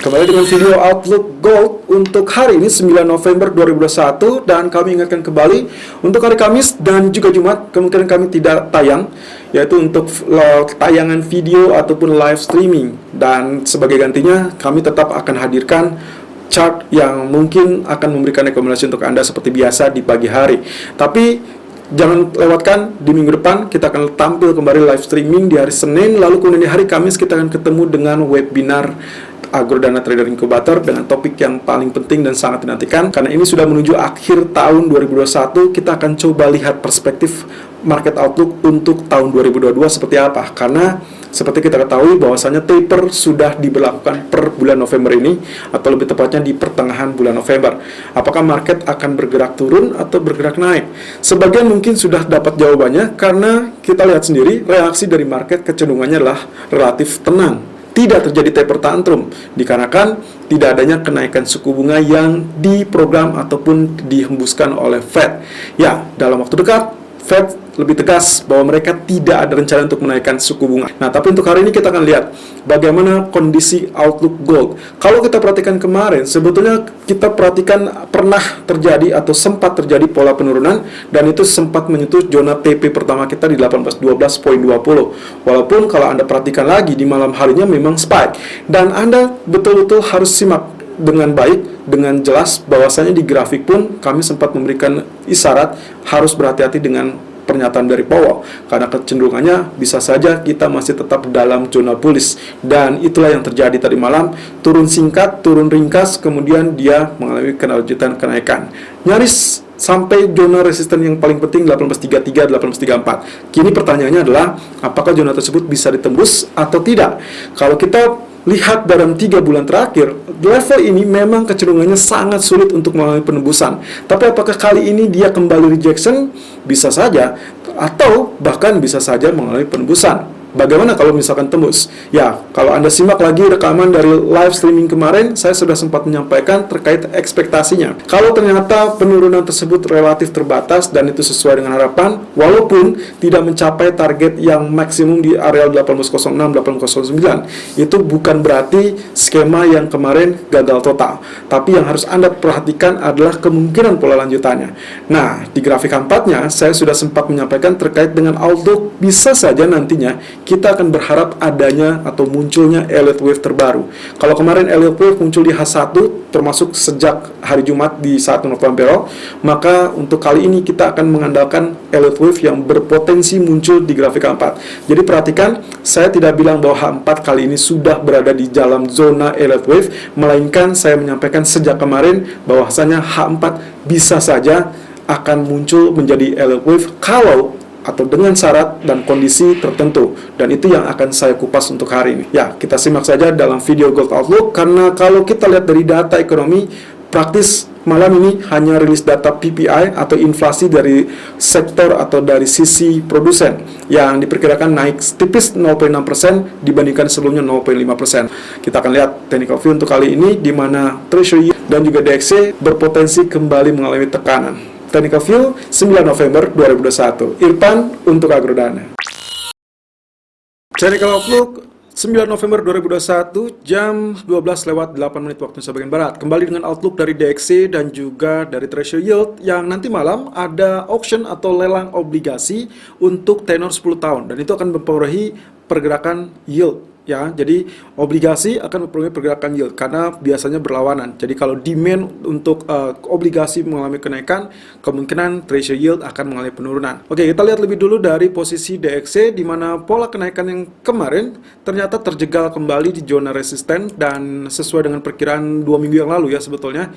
Kembali dengan video Outlook Gold untuk hari ini 9 November 2021, dan kami ingatkan kembali untuk hari Kamis dan juga Jumat kemungkinan kami tidak tayang, yaitu untuk tayangan video ataupun live streaming, dan sebagai gantinya kami tetap akan hadirkan chart yang mungkin akan memberikan rekomendasi untuk Anda seperti biasa di pagi hari. Tapi jangan lewatkan, di minggu depan kita akan tampil kembali live streaming di hari Senin, lalu kemudian di hari Kamis kita akan ketemu dengan webinar Agrodana Trader Incubator dengan topik yang paling penting dan sangat dinantikan. Karena ini sudah menuju akhir tahun 2021, kita akan coba lihat perspektif market outlook untuk tahun 2022 seperti apa. Karena seperti kita ketahui bahwasanya taper sudah diberlakukan per bulan November ini, atau lebih tepatnya di pertengahan bulan November. Apakah market akan bergerak turun atau bergerak naik? Sebagian mungkin sudah dapat jawabannya, karena kita lihat sendiri reaksi dari market kecenderungannya adalah relatif tenang. Tidak terjadi taper tantrum, dikarenakan tidak adanya kenaikan suku bunga yang diprogram ataupun dihembuskan oleh Fed. Ya, dalam waktu dekat Fed lebih tegas bahwa mereka tidak ada rencana untuk menaikkan suku bunga. Nah, tapi untuk hari ini kita akan lihat bagaimana kondisi outlook gold. Kalau kita perhatikan kemarin, sebetulnya kita perhatikan pernah terjadi atau sempat terjadi pola penurunan, dan itu sempat menyentuh zona TP pertama kita di 1812.20. Walaupun kalau Anda perhatikan lagi di malam harinya memang spike, dan Anda betul-betul harus simak dengan baik, dengan jelas bahwasanya di grafik pun kami sempat memberikan isyarat harus berhati-hati dengan pernyataan dari Powell, karena kecenderungannya bisa saja kita masih tetap dalam zona bullish, dan itulah yang terjadi tadi malam. Turun singkat, turun ringkas, kemudian dia mengalami kelanjutan kenaikan nyaris sampai zona resisten yang paling penting 1833, 1834. Kini pertanyaannya adalah apakah zona tersebut bisa ditembus atau tidak. Kalau kita lihat dalam 3 bulan terakhir, level ini memang kecenderungannya sangat sulit untuk mengalami penembusan. Tapi apakah kali ini dia kembali rejection? Bisa saja, atau bahkan bisa saja mengalami penembusan. Bagaimana kalau misalkan tembus? Ya, kalau Anda simak lagi rekaman dari live streaming kemarin, saya sudah sempat menyampaikan terkait ekspektasinya. Kalau ternyata penurunan tersebut relatif terbatas dan itu sesuai dengan harapan, walaupun tidak mencapai target yang maksimum di area 1806, 1809, itu bukan berarti skema yang kemarin gagal total. Tapi yang harus Anda perhatikan adalah kemungkinan pola lanjutannya. Nah, di grafik 4-nya, saya sudah sempat menyampaikan terkait dengan outlook, bisa saja nantinya kita akan berharap adanya atau munculnya Elliott Wave terbaru. Kalau kemarin Elliott Wave muncul di H1, termasuk sejak hari Jumat di 1 November, maka untuk kali ini kita akan mengandalkan Elliott Wave yang berpotensi muncul di grafik H4. Jadi perhatikan, saya tidak bilang bahwa H4 kali ini sudah berada di dalam zona Elliott Wave, melainkan saya menyampaikan sejak kemarin bahwasanya H4 bisa saja akan muncul menjadi Elliott Wave kalau atau dengan syarat dan kondisi tertentu, dan itu yang akan saya kupas untuk hari ini. Ya, kita simak saja dalam video Gold Outlook, karena kalau kita lihat dari data ekonomi, praktis malam ini hanya rilis data PPI atau inflasi dari sektor atau dari sisi produsen yang diperkirakan naik tipis 0,6% dibandingkan sebelumnya 0,5%. Kita akan lihat technical view untuk kali ini, di mana Treasury dan juga DXY berpotensi kembali mengalami tekanan. Technical View 9 November 2021. Irfan untuk Agrodana. Technical Outlook 9 November 2021 jam 12:08 waktu Indonesia bagian Barat. Kembali dengan outlook dari DXY dan juga dari Treasury Yield, yang nanti malam ada auction atau lelang obligasi untuk tenor 10 tahun, dan itu akan mempengaruhi pergerakan yield. Ya, jadi obligasi akan mempengaruhi pergerakan yield karena biasanya berlawanan. Jadi kalau demand untuk obligasi mengalami kenaikan, kemungkinan treasury yield akan mengalami penurunan. Oke, kita lihat lebih dulu dari posisi DXY, di mana pola kenaikan yang kemarin ternyata terjegal kembali di zona resisten, dan sesuai dengan perkiraan 2 minggu yang lalu ya sebetulnya,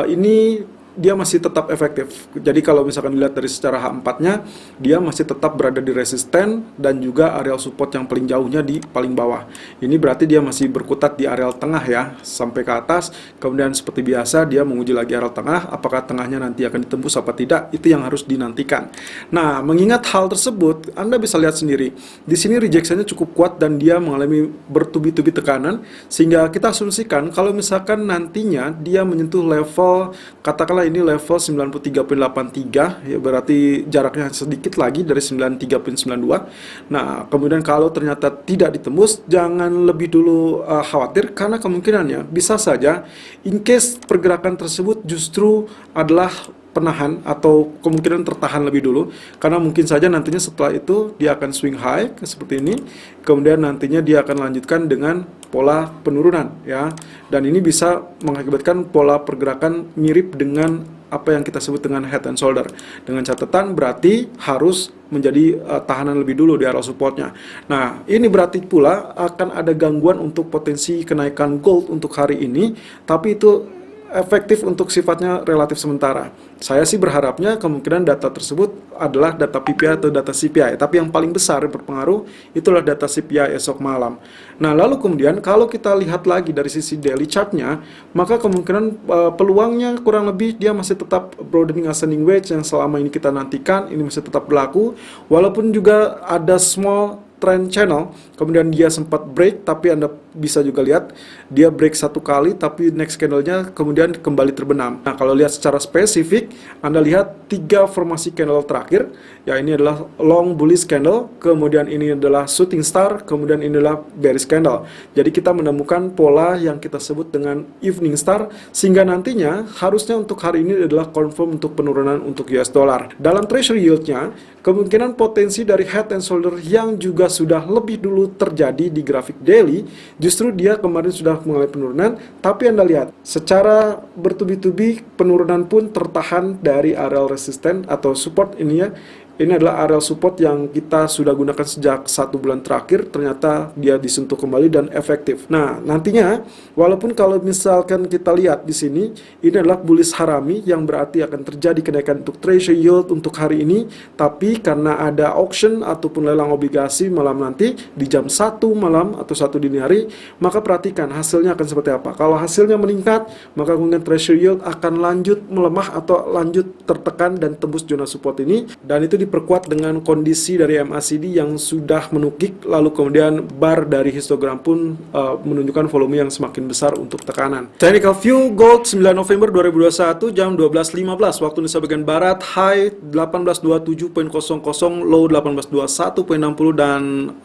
ini dia masih tetap efektif. Jadi kalau misalkan dilihat dari secara H4-nya, dia masih tetap berada di resisten dan juga areal support yang paling jauhnya di paling bawah. Ini berarti dia masih berkutat di areal tengah ya, sampai ke atas. Kemudian seperti biasa dia menguji lagi areal tengah. Apakah tengahnya nanti akan ditembus apa tidak, itu yang harus dinantikan. Nah, mengingat hal tersebut, Anda bisa lihat sendiri. Di sini rejection-nya cukup kuat dan dia mengalami bertubi-tubi tekanan, sehingga kita asumsikan kalau misalkan nantinya dia menyentuh level katakanlah ini level 93.83 ya, berarti jaraknya sedikit lagi dari 93.92. Nah, kemudian kalau ternyata tidak ditembus, jangan lebih dulu khawatir, karena kemungkinannya bisa saja in case pergerakan tersebut justru adalah penahan atau kemungkinan tertahan lebih dulu, karena mungkin saja nantinya setelah itu dia akan swing high seperti ini, kemudian nantinya dia akan lanjutkan dengan pola penurunan ya, dan ini bisa mengakibatkan pola pergerakan mirip dengan apa yang kita sebut dengan head and shoulder, dengan catatan berarti harus menjadi tahanan lebih dulu di area supportnya. Nah, ini berarti pula akan ada gangguan untuk potensi kenaikan gold untuk hari ini, tapi itu efektif untuk sifatnya relatif sementara. Saya sih berharapnya kemungkinan data tersebut adalah data PPI atau data CPI, tapi yang paling besar yang berpengaruh itulah data CPI esok malam. Nah, lalu kemudian kalau kita lihat lagi dari sisi daily chartnya, maka kemungkinan peluangnya kurang lebih dia masih tetap broadening ascending wedge yang selama ini kita nantikan, ini masih tetap berlaku, walaupun juga ada small trend channel, kemudian dia sempat break, tapi Anda bisa juga lihat dia break satu kali, tapi next candlenya kemudian kembali terbenam. Nah, kalau lihat secara spesifik, Anda lihat 3 formasi candle terakhir, ya ini adalah long bullish candle, kemudian ini adalah shooting star, kemudian ini adalah bearish candle. Jadi kita menemukan pola yang kita sebut dengan evening star, sehingga nantinya harusnya untuk hari ini adalah confirm untuk penurunan untuk US dollar. Dalam treasury yieldnya, kemungkinan potensi dari head and shoulder yang juga sudah lebih dulu terjadi di grafik daily, justru dia kemarin sudah mengalami penurunan, tapi Anda lihat secara bertubi-tubi penurunan pun tertahan dari area resisten atau support ini ya. Ini adalah area support yang kita sudah gunakan sejak 1 bulan terakhir, ternyata dia disentuh kembali dan efektif. Nah, nantinya walaupun kalau misalkan kita lihat di sini, ini adalah bullish harami yang berarti akan terjadi kenaikan untuk treasury yield untuk hari ini, tapi karena ada auction ataupun lelang obligasi malam nanti di jam 1 malam atau 1 dini hari, maka perhatikan hasilnya akan seperti apa. Kalau hasilnya meningkat, maka kemudian treasury yield akan lanjut melemah atau lanjut tertekan dan tembus zona support ini, dan itu diperkuat dengan kondisi dari MACD yang sudah menukik, lalu kemudian bar dari histogram pun menunjukkan volume yang semakin besar untuk tekanan. Technical view gold 9 November 2021 jam 12.15 waktu Indonesia bagian barat, high 1827.00, low 1821.60 dan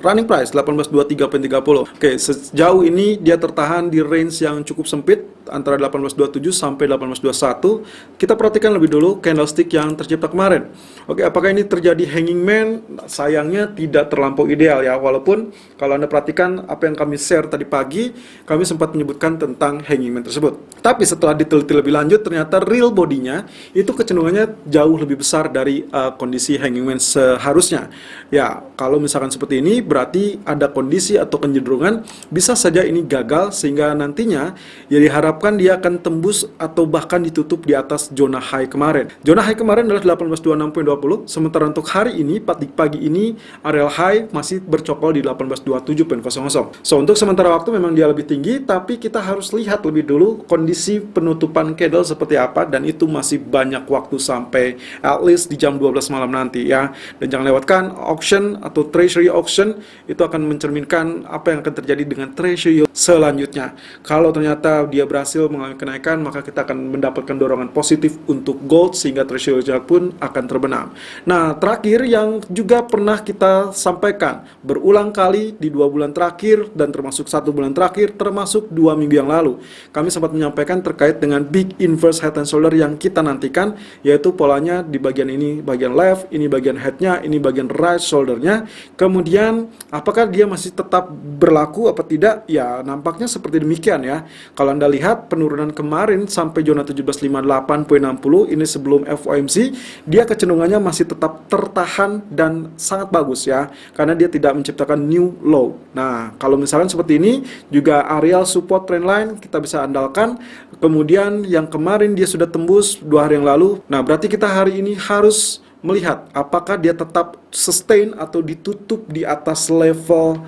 running price 1823.30. Oke, sejauh ini dia tertahan di range yang cukup sempit antara 1827 sampai 1821. Kita perhatikan lebih dulu candlestick yang tercipta kemarin. Oke, apakah ini terjadi hanging man? Sayangnya tidak terlampau ideal ya, walaupun kalau Anda perhatikan apa yang kami share tadi pagi, kami sempat menyebutkan tentang hanging man tersebut. Tapi setelah diteliti lebih lanjut, ternyata real bodinya itu kecenderungannya jauh lebih besar dari kondisi hanging man seharusnya. Ya, kalau misalkan seperti ini, berarti ada kondisi atau kecenderungan bisa saja ini gagal, sehingga nantinya ya diharapkan dia akan tembus atau bahkan ditutup di atas zona high kemarin. Zona high kemarin adalah 1826.20, sementara untuk hari ini, pagi ini, area high masih bercokol di 1827.00. So, untuk sementara waktu memang dia lebih tinggi, tapi kita harus lihat lebih dulu kondisi penutupan candle seperti apa, dan itu masih banyak waktu sampai at least di jam 12 malam nanti ya. Dan jangan lewatkan auction atau treasury auction, itu akan mencerminkan apa yang akan terjadi dengan treasury selanjutnya. Kalau ternyata dia berhasil mengalami kenaikan, maka kita akan mendapatkan dorongan positif untuk gold, sehingga treasury pun akan terbenam. Nah, terakhir yang juga pernah kita sampaikan berulang kali di 2 bulan terakhir dan termasuk 1 bulan terakhir, termasuk 2 minggu yang lalu, kami sempat menyampaikan terkait dengan big inverse head and shoulder yang kita nantikan, yaitu polanya di bagian ini bagian left, ini bagian headnya, ini bagian right shouldernya. Kemudian apakah dia masih tetap berlaku apa tidak? Ya, nampaknya seperti demikian ya. Kalau Anda lihat penurunan kemarin sampai zona 1758.60, ini sebelum FOMC, dia kecenderungannya masih tetap tertahan dan sangat bagus ya, karena dia tidak menciptakan new low. Nah, kalau misalkan seperti ini, juga areal support trendline kita bisa andalkan. Kemudian yang kemarin dia sudah tembus 2 hari yang lalu. Nah, berarti kita hari ini harus melihat apakah dia tetap sustain atau ditutup di atas level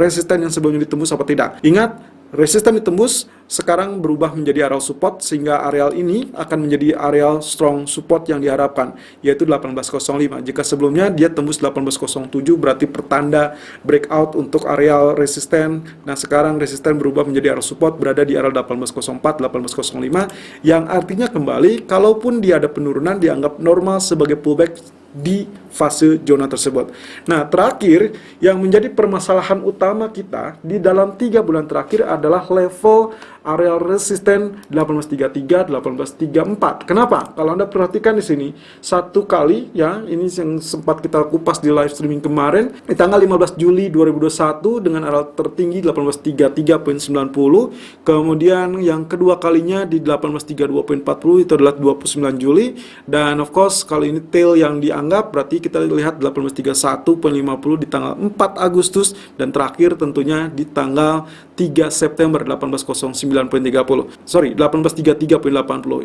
resisten yang sebelumnya ditembus apa tidak. Ingat, resisten ditembus, sekarang berubah menjadi areal support, sehingga areal ini akan menjadi areal strong support yang diharapkan, yaitu 1805. Jika sebelumnya dia tembus 1807, berarti pertanda breakout untuk areal resisten. Nah, sekarang resisten berubah menjadi areal support, berada di areal 1804, 1805, yang artinya kembali, kalaupun dia ada penurunan, dianggap normal sebagai pullback di fase zona tersebut. Nah, terakhir yang menjadi permasalahan utama kita di dalam 3 bulan terakhir adalah level areal resisten 1833, 1834. Kenapa? Kalau Anda perhatikan di sini, satu kali ya, ini yang sempat kita kupas di live streaming kemarin di tanggal 15 Juli 2021 dengan areal tertinggi 1833.90. Kemudian yang kedua kalinya di 1832.40, itu adalah 29 Juli, dan of course kali ini tail yang dianggap, berarti kita lihat 1831.50 di tanggal 4 Agustus, dan terakhir tentunya di tanggal 3 September 1833.80.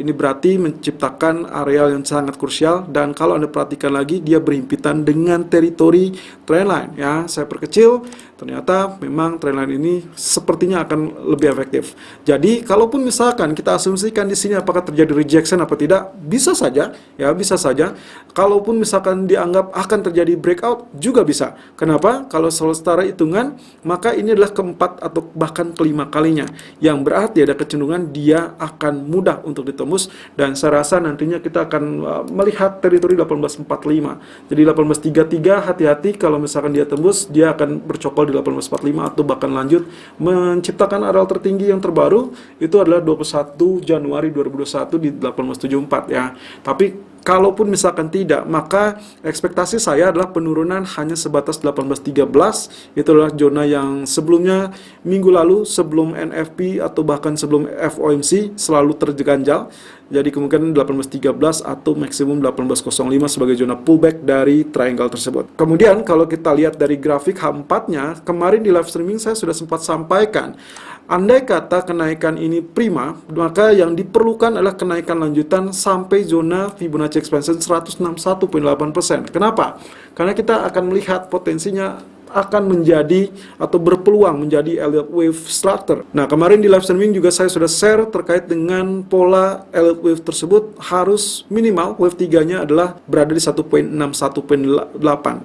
Ini berarti menciptakan areal yang sangat krusial, dan kalau Anda perhatikan lagi, dia berhimpitan dengan teritori trendline ya. Saya perkecil, ternyata memang trendline ini sepertinya akan lebih efektif. Jadi kalaupun misalkan kita asumsikan di sini apakah terjadi rejection apa tidak, bisa saja ya, bisa saja. Kalaupun misalkan dianggap akan terjadi breakout, juga bisa. Kenapa? Kalau secara hitungan, maka ini adalah keempat atau bahkan kelima kalinya, yang berarti ada kecenderungan dia akan mudah untuk ditembus, dan saya rasa nantinya kita akan melihat teritori 1845. Jadi 1833, hati-hati kalau misalkan dia tembus, dia akan bercokol di 1845 atau bahkan lanjut menciptakan areal tertinggi yang terbaru, itu adalah 21 Januari 2021 di 1874 ya. Tapi kalaupun misalkan tidak, maka ekspektasi saya adalah penurunan hanya sebatas 1813. Itu adalah zona yang sebelumnya minggu lalu sebelum NFP atau bahkan sebelum FOMC selalu terganjal. Jadi kemungkinan 1813 atau maksimum 1805 sebagai zona pullback dari triangle tersebut. Kemudian kalau kita lihat dari grafik H4-nya, kemarin di live streaming saya sudah sempat sampaikan, andai kata kenaikan ini prima, maka yang diperlukan adalah kenaikan lanjutan sampai zona Fibonacci expansion 161.8%. Kenapa? Karena kita akan melihat potensinya akan menjadi atau berpeluang menjadi Elliott Wave Structure. Nah, kemarin di live streaming juga saya sudah share terkait dengan pola Elliott Wave tersebut, harus minimal wave 3-nya adalah berada di 1.61.8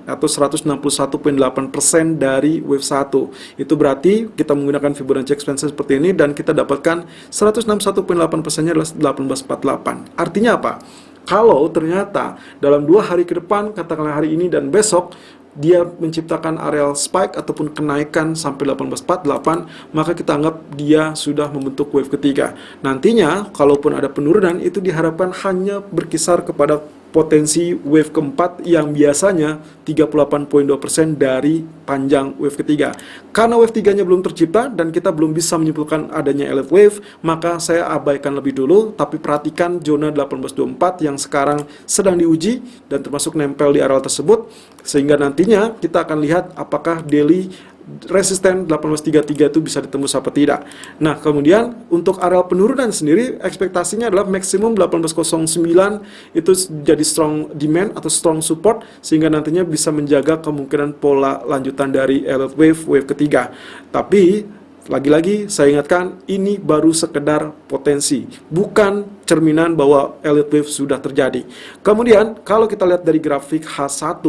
atau 161.8% dari wave 1. Itu berarti kita menggunakan Fibonacci expansion seperti ini, dan kita dapatkan 161.8%-nya adalah 1848. Artinya apa? Kalau ternyata dalam 2 hari ke depan, katakanlah hari ini dan besok, dia menciptakan areal spike ataupun kenaikan sampai 1848, maka kita anggap dia sudah membentuk wave ketiga. Nantinya kalaupun ada penurunan, itu diharapkan hanya berkisar kepada potensi wave keempat yang biasanya 38.2% dari panjang wave ketiga. Karena wave 3-nya belum tercipta dan kita belum bisa menyimpulkan adanya Elliott Wave, maka saya abaikan lebih dulu, tapi perhatikan zona 1824 yang sekarang sedang diuji dan termasuk nempel di areal tersebut, sehingga nantinya kita akan lihat apakah daily resisten 1833 itu bisa ditembus apa tidak. Nah, kemudian untuk areal penurunan sendiri, ekspektasinya adalah maksimum 1809 itu jadi strong demand atau strong support, sehingga nantinya bisa menjaga kemungkinan pola lanjutan dari Elliott Wave, wave ketiga. Tapi lagi-lagi saya ingatkan, ini baru sekedar potensi, bukan cerminan bahwa Elliott Wave sudah terjadi. Kemudian kalau kita lihat dari grafik H1,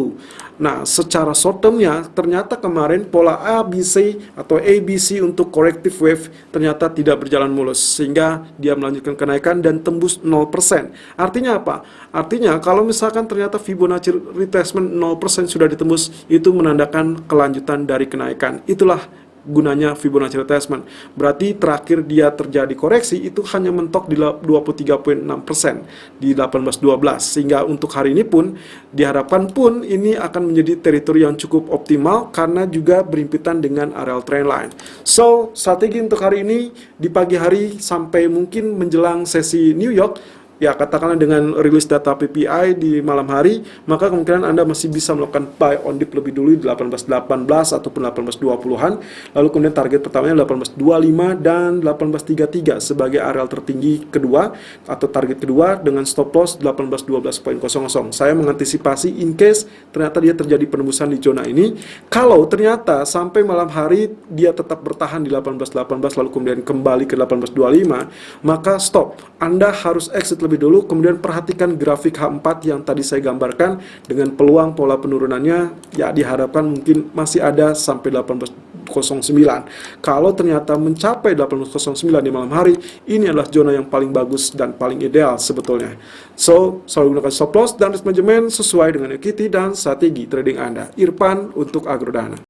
nah secara short termnya ternyata kemarin pola ABC atau ABC untuk corrective wave ternyata tidak berjalan mulus, sehingga dia melanjutkan kenaikan dan tembus 0%. Artinya apa? Artinya kalau misalkan ternyata Fibonacci retracement 0% sudah ditembus, itu menandakan kelanjutan dari kenaikan. Itulah gunanya Fibonacci retracement. Berarti terakhir dia terjadi koreksi itu hanya mentok di 23.6% di 1812, sehingga untuk hari ini pun diharapkan pun ini akan menjadi teritori yang cukup optimal karena juga berhimpitan dengan areal trendline. So, strategi untuk hari ini di pagi hari sampai mungkin menjelang sesi New York, ya katakanlah dengan rilis data PPI di malam hari, maka kemungkinan Anda masih bisa melakukan buy on dip lebih dulu di 18.18 ataupun 18.20-an. Lalu kemudian target pertamanya 18.25 dan 18.33 sebagai areal tertinggi kedua atau target kedua, dengan stop loss 18.12.00. Saya mengantisipasi in case ternyata dia terjadi penembusan di zona ini. Kalau ternyata sampai malam hari dia tetap bertahan di 18.18 lalu kemudian kembali ke 18.25, maka stop. Anda harus exit lebih dulu, kemudian perhatikan grafik H4 yang tadi saya gambarkan dengan peluang pola penurunannya, ya diharapkan mungkin masih ada sampai 18.09. Kalau ternyata mencapai 18.09 di malam hari, ini adalah zona yang paling bagus dan paling ideal sebetulnya. So, selalu gunakan stop loss dan risk management sesuai dengan equity dan strategi trading Anda. Irfan untuk Agrodana.